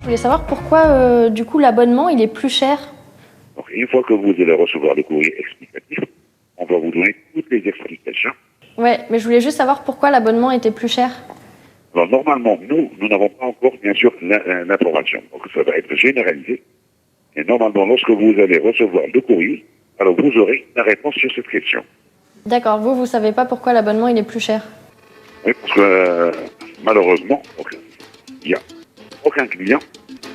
Je voulais savoir pourquoi, du coup, l'abonnement, il est plus cher. Donc, une fois que vous allez recevoir le courrier explicatif, on va vous donner toutes les explications. Ouais, mais je voulais juste savoir pourquoi l'abonnement était plus cher. Alors, normalement, nous n'avons pas encore, bien sûr, l'information. Donc, ça va être généralisé. Et normalement, lorsque vous allez recevoir le courrier, alors vous aurez la réponse sur cette question. D'accord, vous savez pas pourquoi l'abonnement, il est plus cher. Oui, parce que malheureusement, il n'y a aucun client,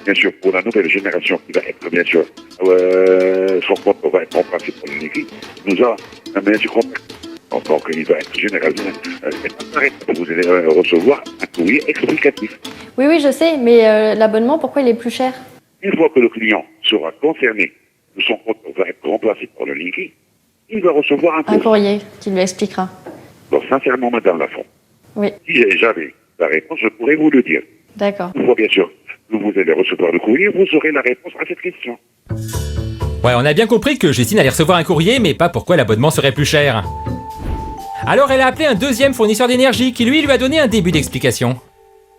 bien sûr, pour la nouvelle génération qui va être, bien sûr, son compte va être remplacé par le liquide, nous a, bien sûr, contacté. Donc, il va être généralisé. Vous allez recevoir un courrier explicatif. Oui, je sais, mais l'abonnement, pourquoi il est plus cher? Une fois que le client sera concerné, que son compte va être remplacé par le liquide, il va recevoir un courrier. Un courrier qui lui expliquera. Donc, sincèrement, Madame Lafont, Oui. si j'avais la réponse, je pourrais vous le dire. D'accord. Une fois, bien sûr, que vous allez recevoir le courrier, vous aurez la réponse à cette question. Ouais, on a bien compris que Justine allait recevoir un courrier, mais pas pourquoi l'abonnement serait plus cher. Alors elle a appelé un deuxième fournisseur d'énergie qui lui a donné un début d'explication.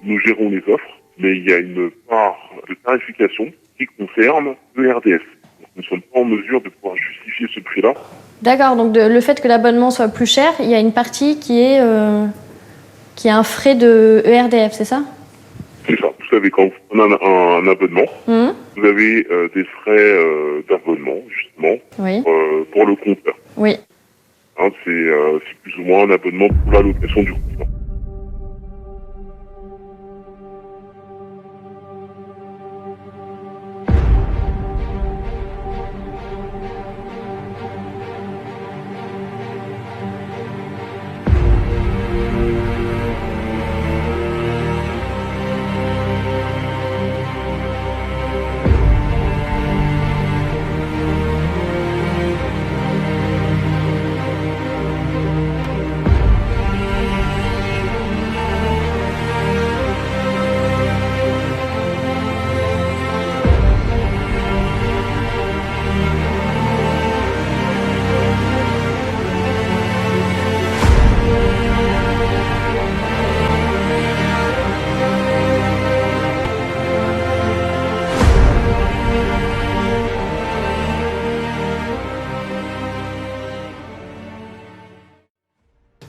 Nous gérons les offres, mais il y a une part de tarification qui concerne le RDF. Donc, nous ne sommes pas en mesure de pouvoir justifier ce prix-là. D'accord, donc le fait que l'abonnement soit plus cher, il y a une partie qui est un frais de ERDF, c'est ça? C'est ça. Vous savez, quand on a un abonnement, vous avez des frais d'abonnement, justement, Oui. pour le compteur. Oui. Hein, c'est plus ou moins un abonnement pour la location du compteur.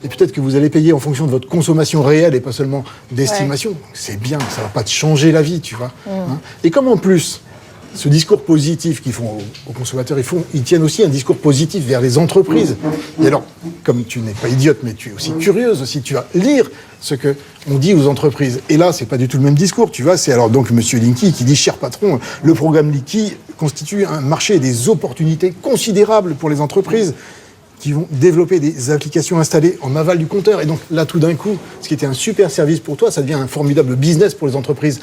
Et peut-être que vous allez payer en fonction de votre consommation réelle et pas seulement d'estimation. Ouais. C'est bien, ça va pas te changer la vie, tu vois. Hein. Et comme en plus, ce discours positif qu'ils font aux consommateurs, ils tiennent aussi un discours positif vers les entreprises. Et alors, comme tu n'es pas idiote, mais tu es aussi curieuse aussi, tu vas lire ce que on dit aux entreprises. Et là, c'est pas du tout le même discours, tu vois. C'est alors donc Monsieur Linky qui dit, cher patron, le programme Linky constitue un marché et des opportunités considérables pour les entreprises qui vont développer des applications installées en aval du compteur. Et donc là, tout d'un coup, ce qui était un super service pour toi, ça devient un formidable business pour les entreprises.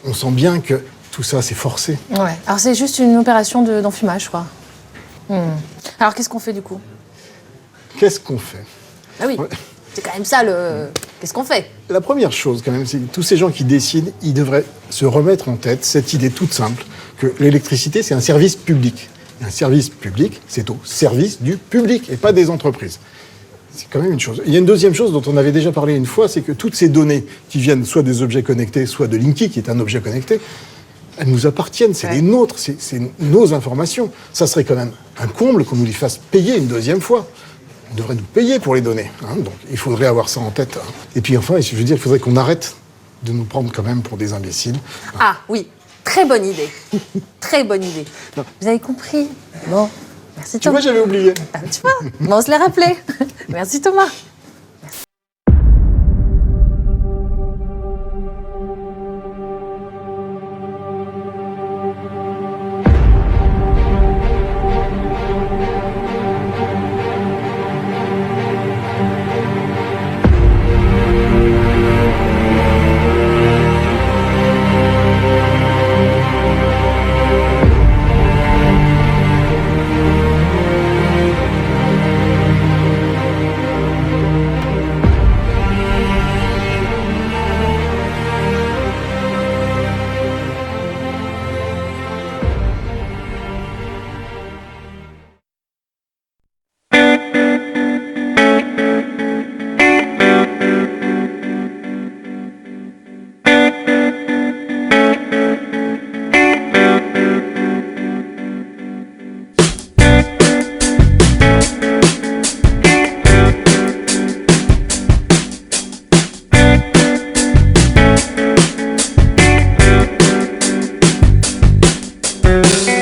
On sent bien que tout ça, c'est forcé. Ouais. Alors c'est juste une opération d'enfumage, je crois. Alors qu'est-ce qu'on fait du coup? Qu'est-ce qu'on fait? Ah oui, c'est quand même ça le... Qu'est-ce qu'on fait? La première chose, quand même, c'est que tous ces gens qui décident, ils devraient se remettre en tête cette idée toute simple que l'électricité, c'est un service public. Un service public, c'est au service du public et pas des entreprises. C'est quand même une chose. Il y a une deuxième chose dont on avait déjà parlé une fois, c'est que toutes ces données qui viennent soit des objets connectés, soit de Linky, qui est un objet connecté, elles nous appartiennent, c'est les nôtres, c'est nos informations. Ça serait quand même un comble qu'on nous les fasse payer une deuxième fois. On devrait nous payer pour les données. Hein, donc il faudrait avoir ça en tête. Hein. Et puis enfin, je veux dire, il faudrait qu'on arrête de nous prendre quand même pour des imbéciles. Hein. Ah oui. Très bonne idée. Très bonne idée. Non. Vous avez compris? Bon, merci Thomas. Tu vois, j'avais oublié. Ah, tu vois, bon, on se l'est rappelé. Merci Thomas. Merci.